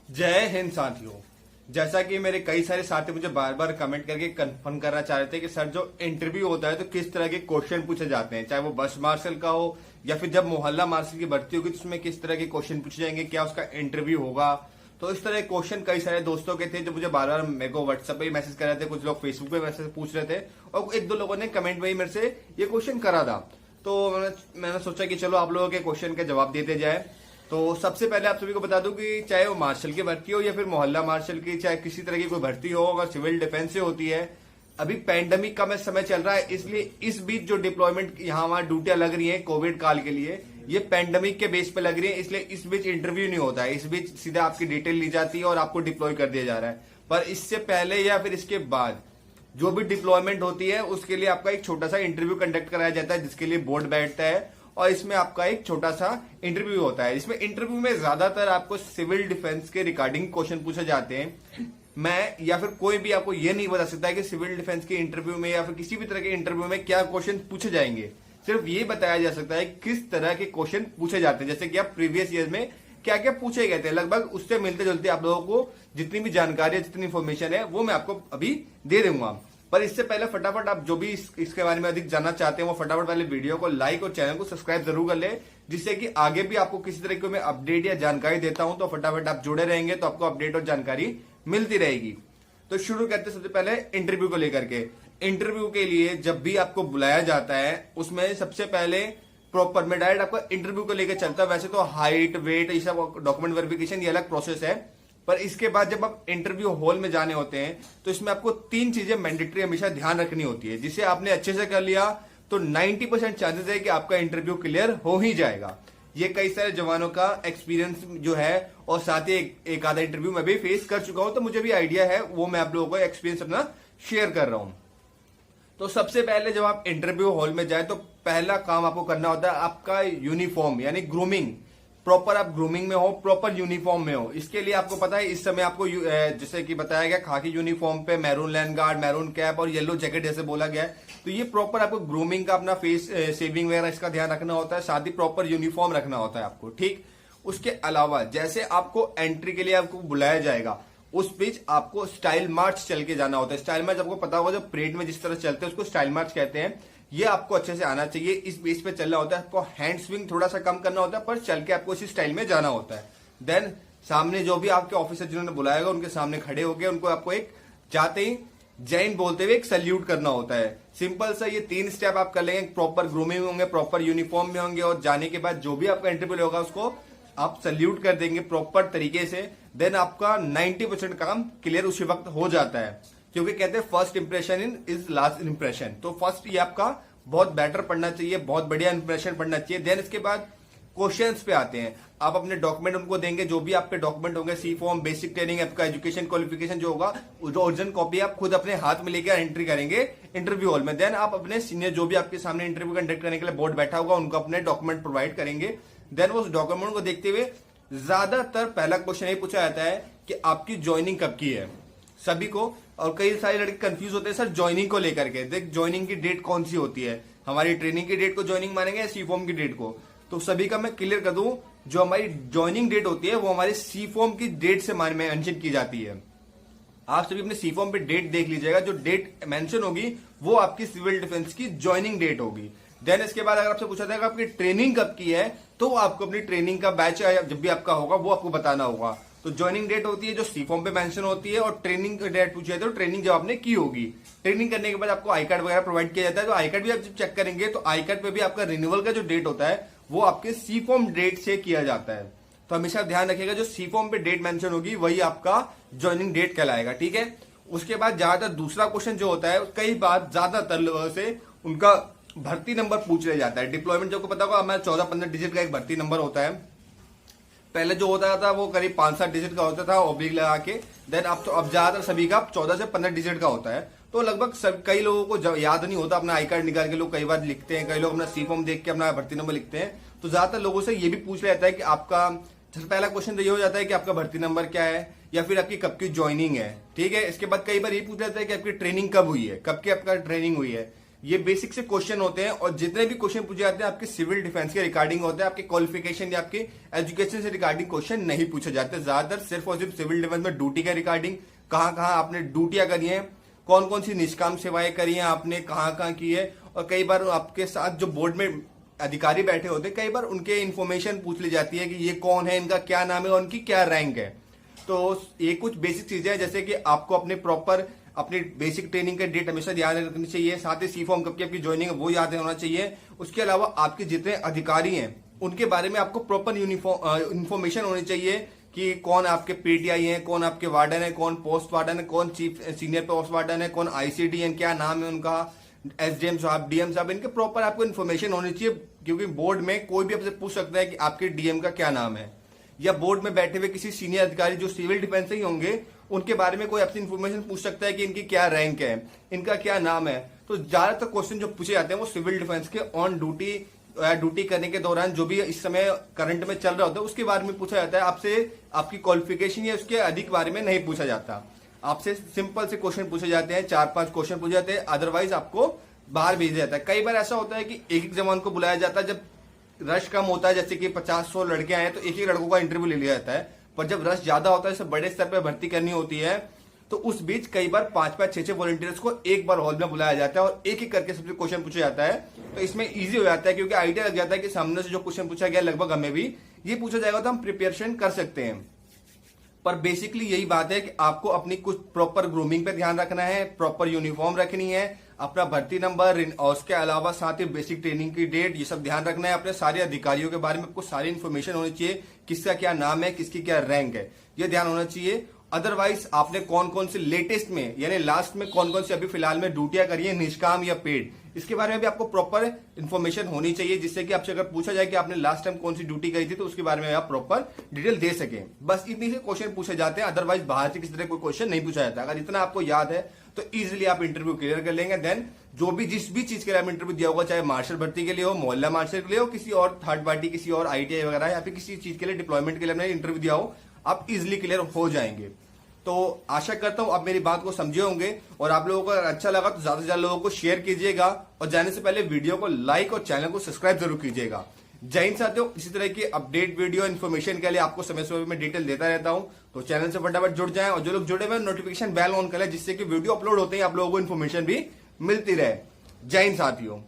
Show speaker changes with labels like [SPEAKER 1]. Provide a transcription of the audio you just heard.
[SPEAKER 1] जय हिंद साथियों। जैसा कि मेरे कई सारे साथी मुझे बार बार कमेंट करके कंफर्म करना चाह रहे थे कि सर जो इंटरव्यू होता है तो किस तरह के क्वेश्चन पूछे जाते हैं, चाहे वो बस मार्शल का हो या फिर जब मोहल्ला मार्शल की भर्ती होगी तो उसमें किस तरह के क्वेश्चन पूछे जाएंगे, क्या उसका इंटरव्यू होगा। तो इस तरह के क्वेश्चन कई सारे दोस्तों के थे जो मुझे बार बार मेरे को व्हाट्सएप पे मैसेज कर रहे थे, कुछ लोग फेसबुक पे मैसेज पूछ रहे थे और एक दो लोगों ने कमेंट में ही मेरे से ये क्वेश्चन करा था। तो मैंने सोचा कि चलो आप लोगों के क्वेश्चन के जवाब देते जाए। तो सबसे पहले आप सभी को बता दूं कि चाहे वो मार्शल की भर्ती हो या फिर मोहल्ला मार्शल की, चाहे किसी तरह की कोई भर्ती हो, अगर सिविल डिफेंस से होती है, अभी पैंडेमिक का समय चल रहा है, इसलिए इस बीच जो डिप्लॉयमेंट यहाँ वहां ड्यूटियां लग रही हैं कोविड काल के लिए, ये पैंडेमिक के बेस पे लग रही है, इसलिए इस बीच इंटरव्यू नहीं होता है। इस बीच सीधा आपकी डिटेल ली जाती है और आपको डिप्लॉय कर दिया जा रहा है। पर इससे पहले या फिर इसके बाद जो भी डिप्लॉयमेंट होती है उसके लिए आपका एक छोटा सा इंटरव्यू कंडक्ट कराया जाता है, जिसके लिए बोर्ड बैठता है और इसमें आपका एक छोटा सा इंटरव्यू होता है। इसमें इंटरव्यू में ज्यादातर आपको सिविल डिफेंस के रिगार्डिंग क्वेश्चन पूछे जाते हैं। मैं या फिर कोई भी आपको यह नहीं बता सकता है कि सिविल डिफेंस के इंटरव्यू में या फिर किसी भी तरह के इंटरव्यू में क्या क्वेश्चन पूछे जाएंगे। सिर्फ ये बताया जा सकता है किस तरह के क्वेश्चन पूछे जाते हैं, जैसे कि आप प्रीवियस ईयर में क्या क्या पूछे गए थे, लगभग उससे मिलते जुलते आप लोगों को जितनी भी जानकारी जितनी इन्फॉर्मेशन है वो मैं आपको अभी दे दूंगा। पर इससे पहले फटाफट आप जो भी इसके बारे में अधिक जानना चाहते हैं वो फटाफट वाले वीडियो को लाइक और चैनल को सब्सक्राइब जरूर कर ले, जिससे कि आगे भी आपको किसी तरह की मैं अपडेट या जानकारी देता हूं तो फटाफट आप जुड़े रहेंगे तो आपको अपडेट और जानकारी मिलती रहेगी। तो शुरू करते सबसे पहले इंटरव्यू को लेकर के। इंटरव्यू के लिए जब भी आपको बुलाया जाता है उसमें सबसे पहले प्रॉपर में डायरेक्ट आपका इंटरव्यू को लेकर चलता है। वैसे तो हाइट वेट ये सब डॉक्यूमेंट वेरिफिकेशन ये अलग प्रोसेस है, पर इसके बाद जब आप इंटरव्यू हॉल में जाने होते हैं तो इसमें आपको 3 चीजें मैंडेटरी हमेशा ध्यान रखनी होती है, जिसे आपने अच्छे से कर लिया तो 90% चांसेस है कि आपका इंटरव्यू क्लियर हो ही जाएगा। ये कई सारे जवानों का एक्सपीरियंस जो है और साथ ही एक आधा इंटरव्यू मैं भी फेस कर चुका हूं, तो मुझे भी आइडिया है, वो मैं आप लोगों को एक्सपीरियंस अपना शेयर कर रहा हूं। तो सबसे पहले जब आप इंटरव्यू हॉल में जाए तो पहला काम आपको करना होता है आपका यूनिफॉर्म यानी ग्रूमिंग। प्रॉपर आप ग्रूमिंग में हो, प्रॉपर यूनिफॉर्म में हो। इसके लिए आपको पता है इस समय आपको जैसे कि बताया गया खाकी यूनिफॉर्म पे maroon land guard, maroon cap और येलो जैकेट जैसे बोला गया है। तो ये प्रॉपर आपको ग्रूमिंग का अपना फेस सेविंग वगैरह इसका ध्यान रखना होता है, साथ ही प्रॉपर यूनिफॉर्म रखना होता है आपको, ठीक। उसके अलावा जैसे आपको एंट्री के लिए आपको बुलाया जाएगा उस बीच आपको स्टाइल मार्च चल के जाना होता है। स्टाइल मार्च आपको पता होगा जो परेड में जिस तरह चलते हैं उसको स्टाइल मार्च कहते हैं। ये आपको अच्छे से आना चाहिए, इस बेस पे चलना होता है। आपको हैंड स्विंग थोड़ा सा कम करना होता है पर चल के आपको इसी स्टाइल में जाना होता है। देन सामने जो भी आपके ऑफिसर जिन्होंने बुलाएगा उनके सामने खड़े होकर उनको आपको एक जाते ही जय हिंद बोलते हुए एक सल्यूट करना होता है। सिंपल सा ये 3 स्टेप आप कर लेंगे, प्रॉपर ग्रूमिंग होंगे, प्रॉपर यूनिफॉर्म में होंगे और जाने के बाद जो भी आपका इंटरव्यू होगा उसको आप सल्यूट कर देंगे प्रॉपर तरीके से। देन आपका 90% काम क्लियर उसी वक्त हो जाता है, क्योंकि कहते हैं first impression is last impression. तो फर्स्ट ये आपका बहुत बेटर पढ़ना चाहिए, बहुत बढ़िया इंप्रेशन पढ़ना चाहिए। देन इसके बाद क्वेश्चंस पे आते हैं। आप अपने डॉक्यूमेंट उनको देंगे, जो भी आपके डॉक्यूमेंट होंगे, सी फॉर्म, बेसिक ट्रेनिंग, आपका एजुकेशन क्वालिफिकेशन जो होगा, जो ओरिजिनल कॉपी आप खुद अपने हाथ में लेकर एंट्री करेंगे इंटरव्यू हॉल में। देन आप अपने सीनियर जो भी आपके सामने इंटरव्यू कंडक्ट करने के लिए बोर्ड बैठा होगा उनको अपने डॉक्यूमेंट प्रोवाइड करेंगे। देन उस डॉक्यूमेंट को देखते हुए ज्यादातर पहला क्वेश्चन ये पूछा जाता है कि आपकी ज्वाइनिंग कब की है सभी को। और कई सारे लड़के कंफ्यूज होते हैं सर ज्वाइनिंग को लेकर के, देख ज्वाइनिंग की डेट कौन सी होती है, हमारी ट्रेनिंग की डेट को ज्वाइनिंग मानेंगे या सी फॉर्म की डेट को। तो सभी का मैं क्लियर कर दूं, जो हमारी ज्वाइनिंग डेट होती है वो हमारे सी फॉर्म की डेट से मेंशन की जाती है। आप सभी अपने सी फॉर्म पे डेट देख लीजिएगा, जो डेट मेंशन होगी वो आपकी सिविल डिफेंस की ज्वाइनिंग डेट होगी। देन इसके बाद अगर आपसे पूछा जाएगा आपकी ट्रेनिंग कब की है, तो आपको अपनी ट्रेनिंग का बैच जब भी आपका होगा वो आपको बताना होगा। तो ज्वाइनिंग डेट होती है जो सी फॉर्म पे मेंशन होती है, और ट्रेनिंग डेट पूछी जाती है तो ट्रेनिंग जब आपने की होगी। ट्रेनिंग करने के बाद आपको आई कार्ड वगैरह प्रोवाइड किया जाता है। तो आई कार्ड भी आप जब चेक करेंगे तो आई कार्ड पे भी आपका रिन्यूअल का जो डेट होता है वो आपके सी फॉर्म डेट से किया जाता है। तो हमेशा ध्यान रखिएगा जो सी फॉर्म पे डेट मेंशन होगी वही आपका ज्वाइनिंग डेट कहलाएगा, ठीक है। उसके बाद ज्यादातर दूसरा क्वेश्चन जो होता है, कई बार ज्यादातर लोगों से उनका भर्ती नंबर पूछ लिया जाता है। डिप्लॉयमेंट जो को पता होगा हमारा 14-15 डिजिट का एक भर्ती नंबर होता है। पहले जो होता था वो करीब 5-7 डिजिट का होता था ऑब्लिक लगा के। देन अब ज्यादातर सभी का 14 से 15 डिजिट का होता है। तो लगभग कई लोगों को याद नहीं होता, अपना आई कार्ड निकाल के लोग कई बार लिखते हैं, कई लोग अपना सी फॉर्म देख के अपना भर्ती नंबर लिखते हैं। तो ज्यादातर लोगों से ये भी पूछ लिया जाता है कि आपका पहला क्वेश्चन तो ये हो जाता है कि आपका भर्ती नंबर क्या है या फिर आपकी कब की ज्वाइनिंग है, ठीक है। इसके बाद कई बार ये पूछ जाता है कि आपकी ट्रेनिंग कब हुई है, कब की आपका ट्रेनिंग हुई है। ये बेसिक से क्वेश्चन होते हैं और जितने भी क्वेश्चन पूछे जाते हैं आपके सिविल डिफेंस के रिगार्डिंग होते हैं, आपके क्वालिफिकेशन या आपके एजुकेशन से रिगार्डिंग क्वेश्चन नहीं पूछे जाते। ज्यादातर सिर्फ और सिर्फ सिविल डिफेंस में ड्यूटी के रिगार्डिंग, कहाँ कहाँ आपने ड्यूटियां करी हैं, कौन कौन सी निष्काम सेवाएं करी हैं आपने, कहाँ कहाँ की है, और कई बार आपके साथ जो बोर्ड में अधिकारी बैठे होते हैं कई बार उनके इन्फॉर्मेशन पूछ ली जाती है कि ये कौन है, इनका क्या नाम है और उनकी क्या रैंक है। तो ये कुछ बेसिक चीजें हैं, जैसे कि आपको अपने प्रॉपर अपनी बेसिक ट्रेनिंग का डेट हमेशा याद रखनी चाहिए, साथ ही सी फॉर्म कब की आपकी ज्वाइनिंग है वो याद होना चाहिए। उसके अलावा आपके जितने अधिकारी हैं उनके बारे में आपको प्रॉपर इन्फॉर्मेशन होनी चाहिए कि कौन आपके पीटीआई हैं, कौन आपके वार्डन है, कौन पोस्ट वार्डन है, कौन चीफ सीनियर पोस्ट वार्डन है, कौन आईसीडी है, क्या नाम है उनका, एसडीएम साहब, डीएम साहब, इनके प्रॉपर आपको इन्फॉर्मेशन होनी चाहिए। क्योंकि बोर्ड में कोई भी आपसे पूछ सकता है कि आपके डीएम का क्या नाम है, या बोर्ड में बैठे हुए किसी सीनियर अधिकारी जो सिविल डिफेंस से ही होंगे उनके बारे में कोई आपसे इन्फॉर्मेशन पूछ सकता है कि इनकी क्या रैंक है, इनका क्या नाम है। तो ज्यादातर क्वेश्चन जो पूछे जाते हैं वो सिविल डिफेंस के ऑन ड्यूटी करने के दौरान जो भी इस समय करंट में चल रहा होता है उसके बारे में पूछा जाता है। आपसे आपकी क्वालिफिकेशन या उसके अधिक बारे में नहीं पूछा जाता। आपसे सिंपल से क्वेश्चन पूछे जाते हैं, 4-5 क्वेश्चन पूछे जाते हैं, अदरवाइज आपको बाहर भेजा जाता है। कई बार ऐसा होता है कि एक जवान को बुलाया जाता है, जब रश कम होता है, जैसे कि 50-100 लड़के आए तो एक लड़कों का इंटरव्यू ले लिया जाता है। पर जब रश ज्यादा होता है, जैसे बड़े स्तर पर भर्ती करनी होती है, तो उस बीच कई बार 5-5, 6-6 वॉलंटियर्स को एक बार हॉल में बुलाया जाता है और एक एक करके सबसे क्वेश्चन पूछा जाता है। तो इसमें इजी हो जाता है क्योंकि आइडिया लग जाता है कि सामने से जो क्वेश्चन पूछा गया लगभग हमें भी ये पूछा जाएगा तो हम प्रिपरेशन कर सकते हैं। पर बेसिकली यही बात है कि आपको अपनी कुछ प्रॉपर ग्रूमिंग पे ध्यान रखना है, प्रॉपर यूनिफॉर्म रखनी है, अपना भर्ती नंबर और उसके अलावा साथ ही बेसिक ट्रेनिंग की डेट, ये सब ध्यान रखना है। अपने सारे अधिकारियों के बारे में आपको सारी इन्फॉर्मेशन होनी चाहिए, किसका क्या नाम है, किसकी क्या रैंक है, ये ध्यान होना चाहिए। अदरवाइज आपने कौन कौन से लेटेस्ट में यानी लास्ट में कौन कौन से अभी फिलहाल में ड्यूटियां करी है, निष्काम या पेड, इसके बारे में भी आपको प्रॉपर इन्फॉर्मेशन होनी चाहिए, जिससे कि आपसे अगर पूछा जाए कि आपने लास्ट टाइम कौन सी ड्यूटी करी थी तो उसके बारे में आप प्रॉपर डिटेल दे सके। बस इतनी से क्वेश्चन पूछे जाते हैं, अदरवाइज बाहर से किसी तरह कोई क्वेश्चन नहीं पूछा जाता। अगर इतना आपको याद है तो इजिली आप इंटरव्यू क्लियर कर लेंगे। देन जो भी जिस भी चीज के लिए आप इंटरव्यू दिया होगा, चाहे मार्शल भर्ती के लिए हो, मोहल्ला मार्शल के लिए हो, किसी और थर्ड पार्टी, किसी और आईटीआई वगैरह या फिर किसी चीज के लिए डिप्लॉयमेंट के लिए आपने इंटरव्यू दिया हो, आप इजिली क्लियर हो जाएंगे। तो आशा करता हूं आप मेरी बात को समझे होंगे और आप लोगों को अगर अच्छा लगा तो ज्यादा से ज्यादा लोगों को शेयर कीजिएगा और जाने से पहले वीडियो को लाइक और चैनल को सब्सक्राइब जरूर कीजिएगा। जय हिंद साथियों, इसी तरह की अपडेट वीडियो इन्फॉर्मेशन के लिए आपको समय समय में डिटेल देता रहता हूं, तो चैनल से फटाफट जुड़ जाएं और जो लोग जुड़े हुए नोटिफिकेशन बेल ऑन करें जिससे कि वीडियो अपलोड होते ही आप लोगों को इन्फॉर्मेशन भी मिलती रहे। जय हिंद साथियों।